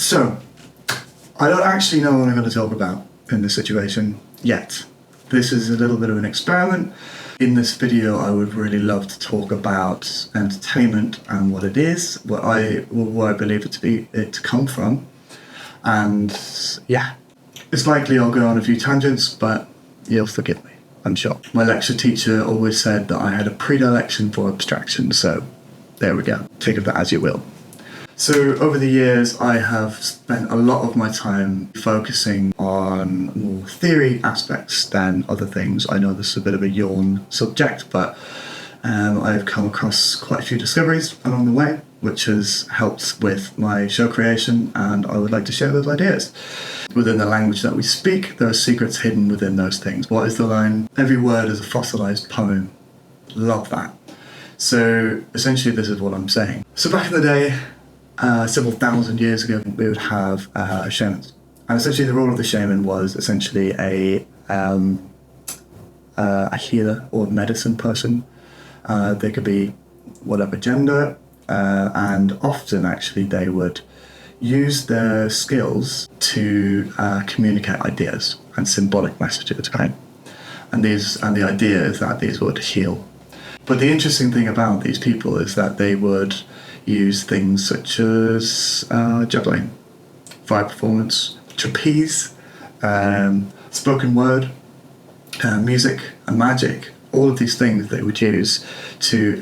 So, I don't actually know what I'm going to talk about in this situation yet. This is a little bit of an experiment. In this video, I would really love to talk about entertainment and what it is, what I believe it to come from. And yeah, it's likely I'll go on a few tangents, but you'll forgive me, I'm sure. My lecture teacher always said that I had a predilection for abstraction, so there we go. Take of that as you will. So over the years, I have spent a lot of my time focusing on more theory aspects than other things. I know this is a bit of a yawn subject, but I've come across quite a few discoveries along the way, which has helped with my show creation, and I would like to share those ideas. Within the language that we speak, there are secrets hidden within those things. What is the line? Every word is a fossilized poem. Love that. So essentially, this is what I'm saying. So back in the day, several thousand years ago, we would have shamans. And essentially the role of the shaman was essentially a healer or medicine person. They could be whatever gender, and often actually they would use their skills to communicate ideas and symbolic messages, right? And the idea is that these would heal. But the interesting thing about these people is that they would use things such as juggling, fire performance, trapeze, spoken word, music and magic. All of these things they would use to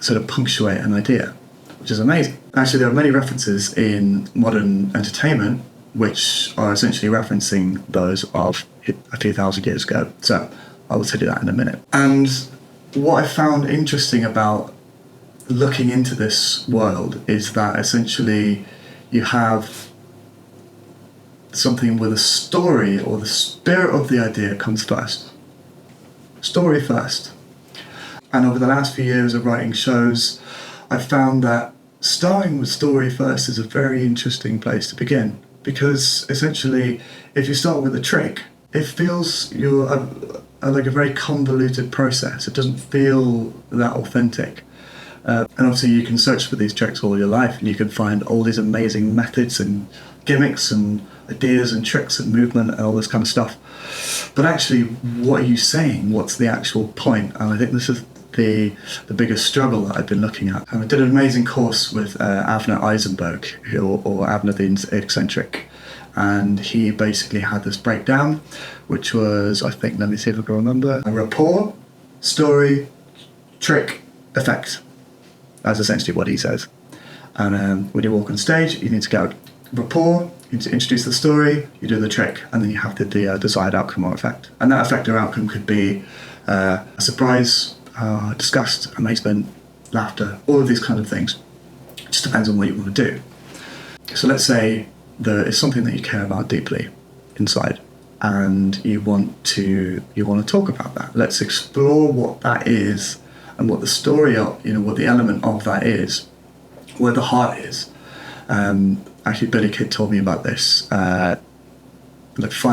sort of punctuate an idea, which is amazing. Actually, there are many references in modern entertainment which are essentially referencing those of a few thousand years ago. So I will tell you that in a minute. And what I found interesting about looking into this world is that essentially you have something with a story, or the spirit of the idea comes first. Story first. And over the last few years of writing shows, I've found that starting with story first is a very interesting place to begin, because essentially if you start with a trick, it feels you're like a very convoluted process. It doesn't feel that authentic. And obviously you can search for these tricks all your life, and you can find all these amazing methods and gimmicks and ideas and tricks and movement and all this kind of stuff. But actually, what are you saying? What's the actual point? And I think this is the biggest struggle that I've been looking at. And I did an amazing course with Avner Eisenberg, or Avner the Eccentric. And he basically had this breakdown, which was, I think, let me see if I can remember, a rapport, story, trick, effect. That's essentially what he says. And when you walk on stage, you need to go rapport, you need to introduce the story, you do the trick, and then you have the desired outcome or effect. And that effect or outcome could be a surprise, disgust, amazement, laughter, all of these kind of things. It just depends on what you want to do. So let's say there is something that you care about deeply inside, and you want to talk about that. Let's explore what that is, and what the story of, what the element of that is, where the heart is. Actually, Billy Kidd told me about this. Find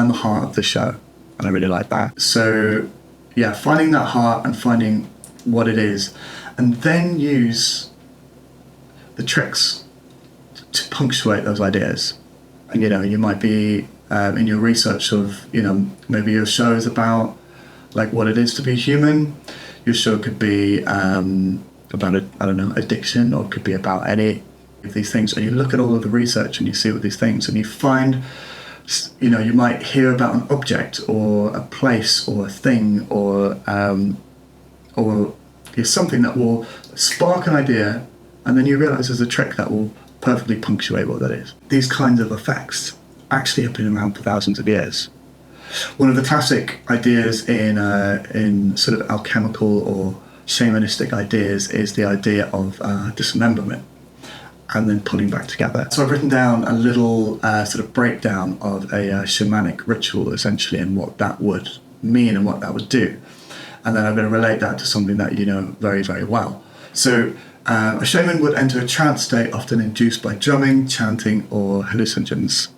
the heart of the show, and I really like that. So, yeah, finding that heart and finding what it is, and then use the tricks to punctuate those ideas. And you might be in your research of, maybe your show is about like what it is to be human. Your show could be about, addiction, or it could be about any of these things. And you look at all of the research and you see all these things, and you find, you might hear about an object or a place or a thing or something that will spark an idea, and then you realise there's a trick that will perfectly punctuate what that is. These kinds of effects actually have been around for thousands of years. One of the classic ideas in sort of alchemical or shamanistic ideas is the idea of dismemberment and then pulling back together. So I've written down a little sort of breakdown of a shamanic ritual, essentially, and what that would mean and what that would do. And then I'm going to relate that to something that you know very, very well. So a shaman would enter a trance state, often induced by drumming, chanting, or hallucinogens.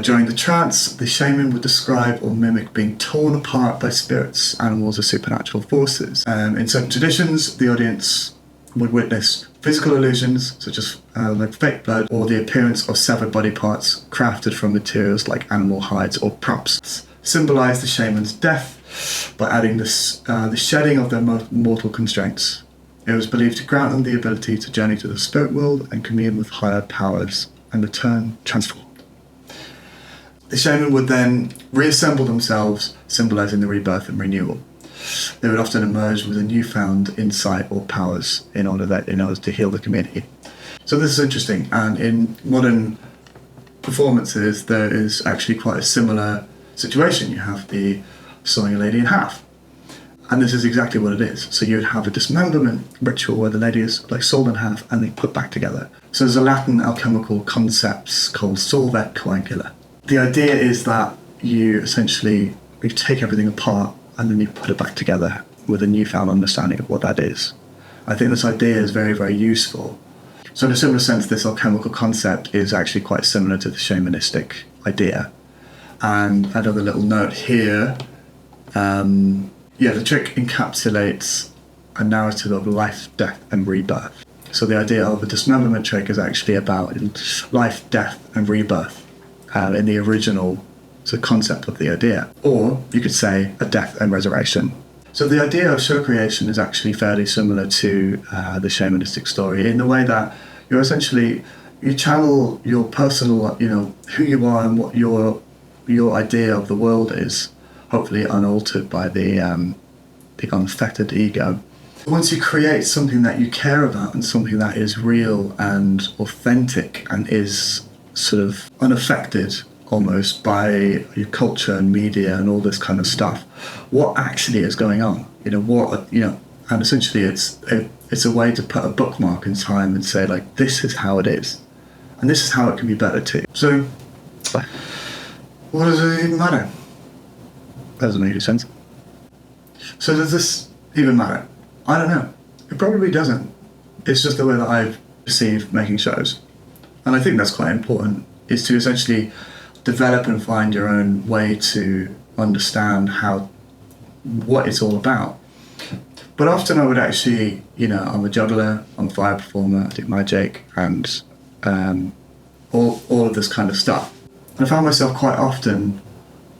During the trance, the shaman would describe or mimic being torn apart by spirits, animals, or supernatural forces. In certain traditions, the audience would witness Physical illusions, such as like fake blood, or the appearance of severed body parts crafted from materials like animal hides or props, symbolize the shaman's death by adding the shedding of their mortal constraints. It was believed to grant them the ability to journey to the spirit world and commune with higher powers and return transformed. The shaman would then reassemble themselves, symbolizing the rebirth and renewal. They would often emerge with a newfound insight or powers in order to heal the community. So this is interesting, and in modern performances there is actually quite a similar situation. You have the sawing a lady in half, and this is exactly what it is. So you'd have a dismemberment ritual where the lady is like sawed in half and then put back together. So there's a Latin alchemical concept called solvet coagula. The idea is that you take everything apart and then you put it back together with a newfound understanding of what that is. I think this idea is very, very useful. So in a similar sense, this alchemical concept is actually quite similar to the shamanistic idea. And another little note here, the trick encapsulates a narrative of life, death, and rebirth. So the idea of a dismemberment trick is actually about life, death, and rebirth in the original concept of the idea. Or you could say a death and resurrection. So the idea of show creation is actually fairly similar to the shamanistic story in the way that you channel your personal, who you are and what your idea of the world is, hopefully unaltered by the unfettered ego. Once you create something that you care about and something that is real and authentic and is sort of unaffected almost by your culture and media and all this kind of stuff, what actually is going on? And essentially it's a way to put a bookmark in time and say, like, this is how it is, and this is how it can be better too. So, what does it even matter? That doesn't make any sense. So does this even matter? I don't know. It probably doesn't. It's just the way that I perceive making shows. And I think that's quite important, is to essentially develop and find your own way to understand what it's all about. But often I would actually, I'm a juggler, I'm a fire performer, I do magic, and all of this kind of stuff. And I found myself quite often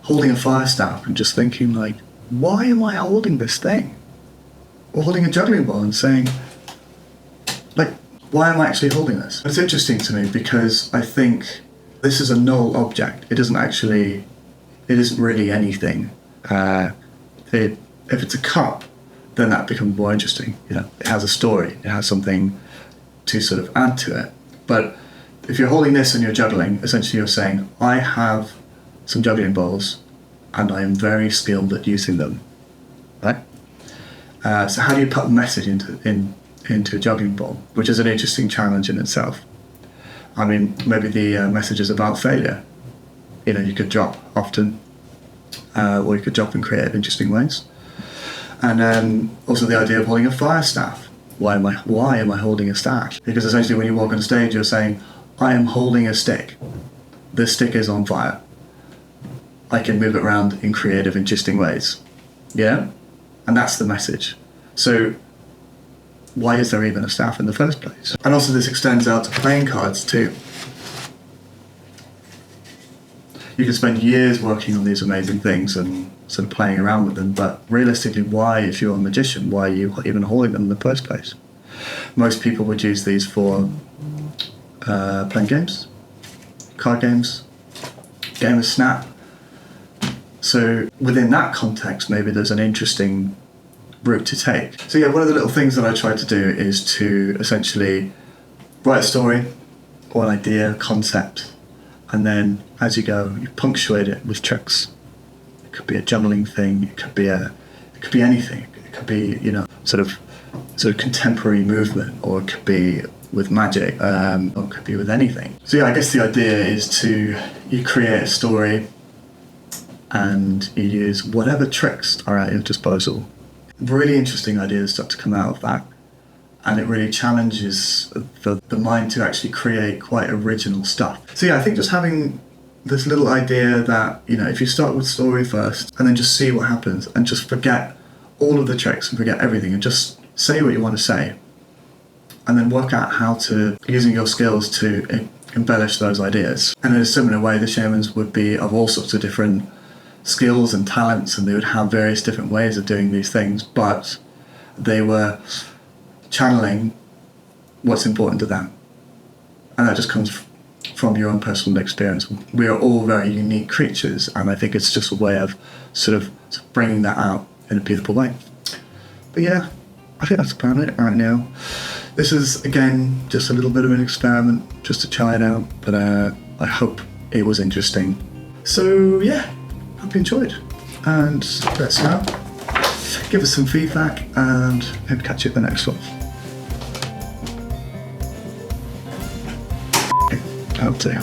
holding a fire staff and just thinking, like, why am I holding this thing? Or holding a juggling ball and saying, like, why am I actually holding this? It's interesting to me because I think this is a null object. It isn't really anything. If it's a cup, then that becomes more interesting. It has a story. It has something to sort of add to it. But if you're holding this and you're juggling, essentially you're saying, I have some juggling balls and I am very skilled at using them, right? So how do you put a message into a juggling ball, which is an interesting challenge in itself? I mean, maybe the message is about failure. You could drop often, or you could drop in creative, interesting ways. And also the idea of holding a fire staff. Why am I holding a staff? Because essentially when you walk on stage, you're saying, I am holding a stick. This stick is on fire. I can move it around in creative, interesting ways. Yeah? And that's the message. So why is there even a staff in the first place? And also this extends out to playing cards too. You can spend years working on these amazing things and sort of playing around with them, but realistically, why, if you're a magician, why are you even holding them in the first place? Most people would use these for playing games, card games, game of Snap. So within that context, maybe there's an interesting route to take. So yeah, one of the little things that I try to do is to essentially write a story or an idea, concept, and then as you go, you punctuate it with tricks. It could be a juggling thing, it could be anything. It could be, sort of contemporary movement, or it could be with magic, or it could be with anything. So yeah, I guess the idea is you create a story and you use whatever tricks are at your disposal. Really interesting ideas start to come out of that, and it really challenges the mind to actually create quite original stuff. So yeah, I think just having this little idea that, if you start with story first and then just see what happens and just forget all of the tricks and forget everything and just say what you want to say, and then work out how to, using your skills to embellish those ideas. And in a similar way, the shamans would be of all sorts of different skills and talents, and they would have various different ways of doing these things, but they were channeling what's important to them. And that just comes from your own personal experience. We are all very unique creatures, and I think it's just a way of sort of bringing that out in a beautiful way. But yeah, I think that's about it right now. This is, again, just a little bit of an experiment, just to try it out, but I hope it was interesting. So yeah, hope you enjoyed, and let us know. Give us some feedback, and maybe catch you at the next one. Out there.